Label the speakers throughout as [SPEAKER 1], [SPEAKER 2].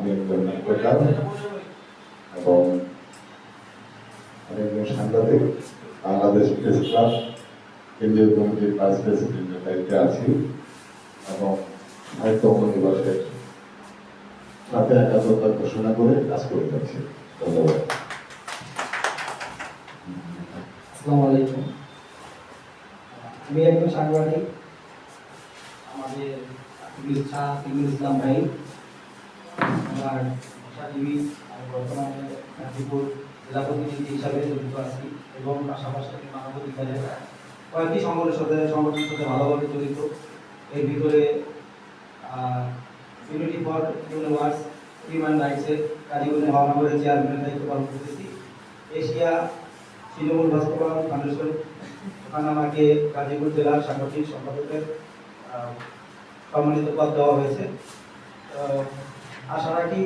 [SPEAKER 1] আমি একজন নাট্যকার এবং আমি একজন সাংবাদিক। বাংলাদেশ প্রেস ক্লাব কেন্দ্রীয় কমিটির ভাইস প্রেসিডেন্টের দায়িত্বে আছি এবং সাহিত্য দিবসের সাথে একাত্মতা ঘোষণা করে কাজ করে যাচ্ছি। ধন্যবাদ।
[SPEAKER 2] আসসালামু আলাইকুম। আমি একজন সাংবাদিক। আমাদের আতিকুল ইসলাম ভাই আমার পেশাজীবী। আমি বর্তমানে গাজীপুর জেলা প্রতিনিধি হিসাবে জড়িত আছি এবং পাশাপাশি আমি মানবাধিকারের কয়েকটি সংগঠনের সাথে ভালোভাবে জড়িত। এর ভিতরে ইউনিটি ফর ইউনিভার্স হিউম্যান রাইটসের গাজীপুরের মহানগরের চেয়ারম্যানের দায়িত্ব পালন করতেছি। এশিয়া তৃণমূল বাস্তবায়ন ফাউন্ডেশন, ওখানে আমাকে গাজীপুর জেলার সাংগঠনিক সম্পাদকের সম্মানিত পদ দেওয়া হয়েছে। আশা রাখি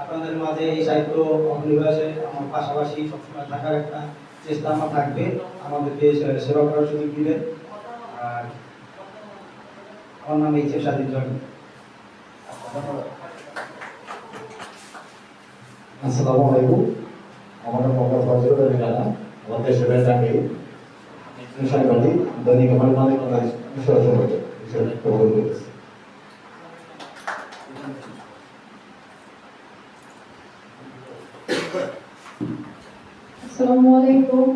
[SPEAKER 2] আপনাদের মাঝে এই সাহিত্য অভিবাসে আমার পাশাপাশি সবসময় থাকার একটা চেষ্টা আমার থাকবে, আমাদেরকে সেবা করার সুযোগ দিবেন। আর আমার নাম এইচ এফ স্বাধীন জমি।
[SPEAKER 3] আসসালামু আলাইকুম। আমার নাম মোহাম্মদ ফজলুর রহমান রানা। আমার দেশের ডাকে সাংবাদিক দৈনিক আমার মালিক হিসেবে গ্রহণ করেছি।
[SPEAKER 4] আসসালামু আলাইকুম।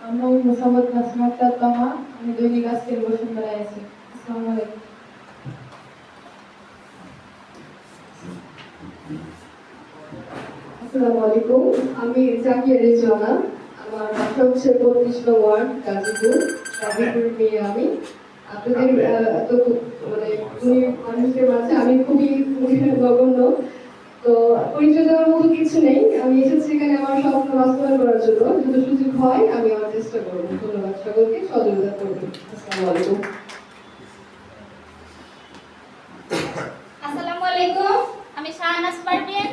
[SPEAKER 4] আমি মোহাম্মদ নাসিমা আক্তার তামা। আমি দৈনিক আজকের বসুন্ধরায় আছি। আসসালামু আলাইকুম।
[SPEAKER 5] আসসালামু আলাইকুম। আমি জাকিয়া রেজওয়ানা। আমার বাসা হচ্ছে ৩৫ নং ওয়ার্ড, গাজীপুর মেয়ে আমি। আপনাদের এত মানে মানুষদের মাঝে আমি খুবই নগণ্য, তো পরিচয় দেওয়ার মতো কিছু নেই। আমি এসেছি এখানে আমার স্বপ্ন বাস্তবায়ন করার জন্য। যদি সুযোগ হয় আমি আমার চেষ্টা করবো। ধন্যবাদ সকলকে, সহযোগিতা করবেন। আসসালামু আলাইকুম।
[SPEAKER 6] আসসালামু আলাইকুম। আমি শাহনাজ পারভীন।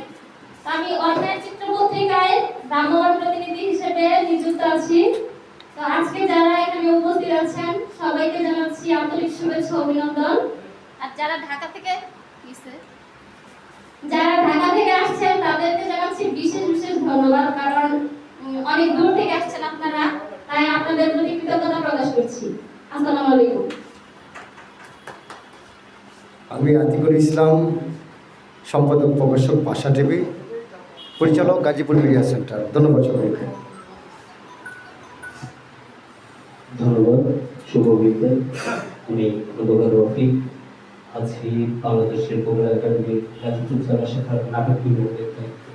[SPEAKER 6] আমি অন্যায় চিত্র পত্রিকায় ভ্রাম্যমাণ প্রতিনিধি হিসেবে নিযুক্ত আছি। তো আজকে যারা এখানে উপস্থিত আছেন সবাইকে জানাচ্ছি আন্তরিক শুভেচ্ছা ও অভিনন্দন। আর যারা ঢাকা থেকে আসছেন তাদেরকে জানাচ্ছি বিশেষ বিশেষ ধন্যবাদ, কারণ অনেক দূর থেকে আসছেন আপনারা, তাই আপনাদের প্রতি কৃতজ্ঞতা প্রকাশ করছি। আসসালামু আলাইকুম।
[SPEAKER 7] আমি আতিকুল ইসলাম, সম্পাদক প্রকাশক পাশা টিভি, পরিচালক গাজীপুর মিডিয়া সেন্টার। ধন্যবাদ সবাইকে।
[SPEAKER 8] ধন্যবাদ। শুভ বিকেল। আমি খন্দকার রফিক, আছি বাংলাদেশের কবির একাডেমির গাজীপুর জেলা শাখার নাটক বিভাগের দায়িত্বে।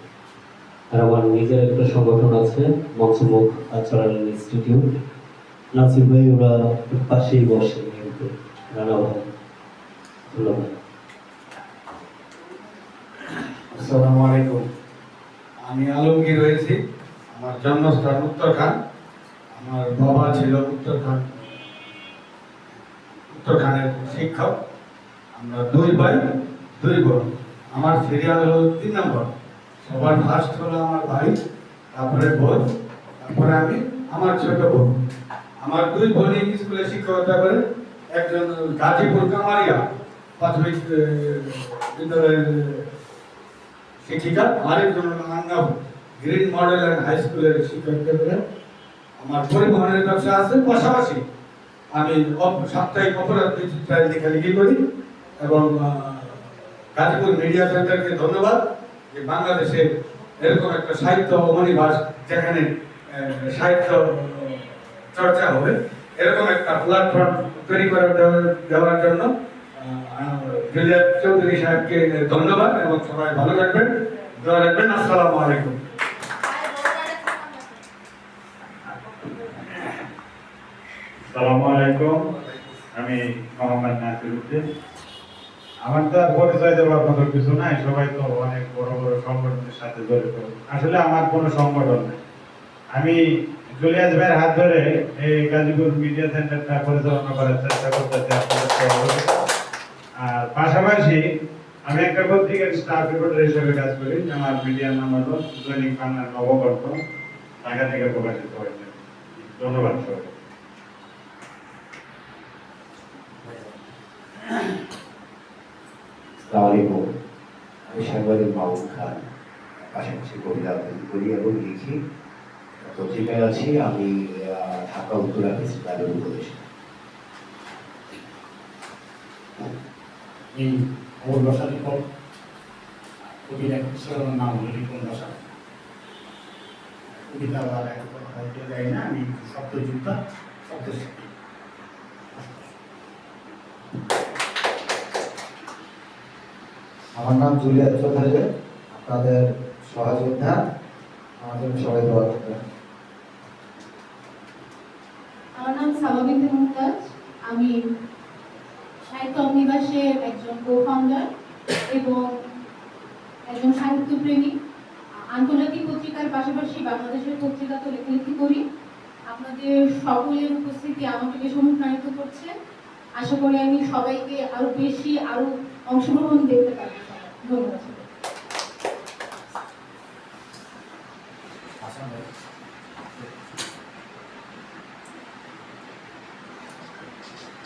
[SPEAKER 8] আর আমার নিজের একটা সংগঠন আছে, মঞ্চমুখ কালচারাল ইনস্টিটিউট। নাসির ভাই ওরা পাশেই বসে কিন্তু রানা ভাই। ধন্যবাদ।
[SPEAKER 9] আসসালামু আলাইকুম। আমি আলমগীর হয়েছি। আমার জন্মস্থান উত্তরখান। আমার বাবা ছিল উত্তরখানের শিক্ষক। আমরা 2 ভাই 2 বোন। আমার সিরিয়াল হলো 3 নম্বর। সবার ফার্স্ট হলো আমার ভাই, তারপরে বোন, তারপরে আমি, আমার ছোট বোন। আমার 2 বোনই স্কুলে শিক্ষকতা করে। একজন গাজীপুর কামারিয়া প্রাথমিক বিদ্যালয়ের শিক্ষিকা, আরেকজন আঙ্গাম গ্রিন মডেল অ্যান্ড হাই স্কুলের শিক্ষক। আমার পরিবহনের ব্যবসা আছে, পাশাপাশি আমি সাপ্তাহিক অপরাধ চিত্রায় লেখালেখি করি। এবং গাজীপুর মিডিয়া সেন্টারকে ধন্যবাদ যে বাংলাদেশে এরকম একটা সাহিত্য অমনিবাস, যেখানে সাহিত্য চর্চা হবে, এরকম একটা প্ল্যাটফর্ম তৈরি করে দেওয়ার জন্য জুলিয়াত চৌধুরী সাহেবকে ধন্যবাদ। এবং সবাই ভালো থাকবেন, দোয়া রাখবেন। আসসালামু আলাইকুম।
[SPEAKER 10] আসসালামু আলাইকুম। আমি মোহাম্মদ নাসির উদ্দিন। আমার তো আর পরিচয় দেওয়ার মতো কিছু নাই, সবাই তো অনেক বড় বড় সংগঠনের সাথে জড়িত। আসলে আমার কোনো সংগঠন নেই। আমি জুলিয়াস ভাইয়ের হাত ধরে এই গাজীপুর মিডিয়া সেন্টারটা পরিচালনা করার চেষ্টা করতেছি আপনাদের সহযোগিতা। আর পাশাপাশি আমি একটা পত্রিকার স্টাফ রিপোর্টার হিসেবে কাজ করি। আমার মিডিয়ার নাম হলো দৈনিক বাংলার নবকণ্ঠ, ঢাকা থেকে প্রকাশিত হয়েছে। ধন্যবাদ সবাই।
[SPEAKER 3] আসসালামু আলাইকুম। আমি সাংবাদিক মাহবুব খান, পাশাপাশি কবিতা আবৃত্তি করি এবং লিখি। পত্রিকায় আছি আমি ঢাকা উত্তরা প্রেসক্লাবের উপদেষ্টা।
[SPEAKER 11] এই খবর বসার পর কবিতা নাম হলো রিপন বসা। কবিতা আবার হয়তো যাই না, আমি সপ্তযুক্তা সপ্তশক্তি।
[SPEAKER 3] আমার নাম জুলিয়া চৌধুরী, আপনাদের সহযোদ্ধা। আমাদের সবাই দোয়া করবেন।
[SPEAKER 4] আমার নাম সাবা বিনতে মুমতাজ। আমি সাহিত্য অগ্নিবাসের একজন কো-ফাউন্ডার এবং একজন সাহিত্যপ্রেমী। আন্তর্জাতিক পত্রিকার পাশাপাশি বাংলাদেশের পত্রিকাতে লেখালেখি করি। আপনাদের সকলের উপস্থিতি আমাকে বেশ অনুপ্রাণিত করছে। আশা করি আমি সবাইকে আরো বেশি আরো অংশগ্রহণ দেখতে পারবো। ধন্যবাদ।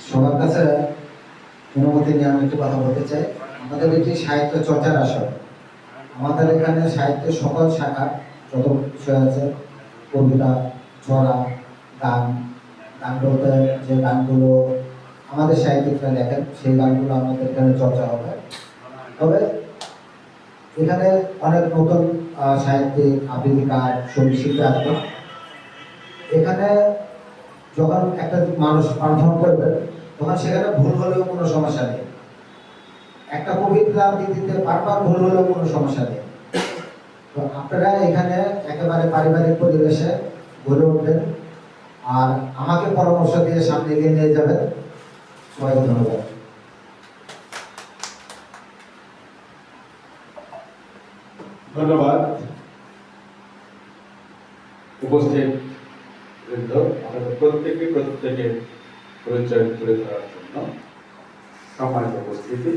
[SPEAKER 7] সবার কাছে অনুমতি নিয়ে আমি একটু কথা বলতে চাই। আমাদের এটি সাহিত্য চর্চার আসর। আমাদের এখানে সাহিত্যের সকল শাখা যত বিষয় আছে, কবিতা, ছড়া, গান, গান বলতে যে গানগুলো আমাদের সাহিত্যিকরা লেখেন সেই গানগুলো আমাদের এখানে চর্চা হবে। তবে এখানে অনেক নতুন সাহিত্যিক, আবৃত্তিকার, সঙ্গীত শিল্পী আসবে। এখানে যখন একটা মানুষ পারফর্ম করবে তখন সেখানে ভুল হলেও কোনো সমস্যা নেই। একটা কবিতা আবৃত্তিতে বারবার ভুল হলেও কোনো সমস্যা নেই। তো আপনারা এখানে একেবারে পারিবারিক পরিবেশে গড়ে উঠবেন আর আমাকে পরামর্শ দিয়ে সামনে এগিয়ে নিয়ে যাবেন। সবাইকে ধন্যবাদ।
[SPEAKER 1] ধন্যবাদ উপস্থিত বৃন্দ, আমাদের প্রত্যেকের পরিচয় তুলে ধরার জন্য। সম্মানিত উপস্থিতি,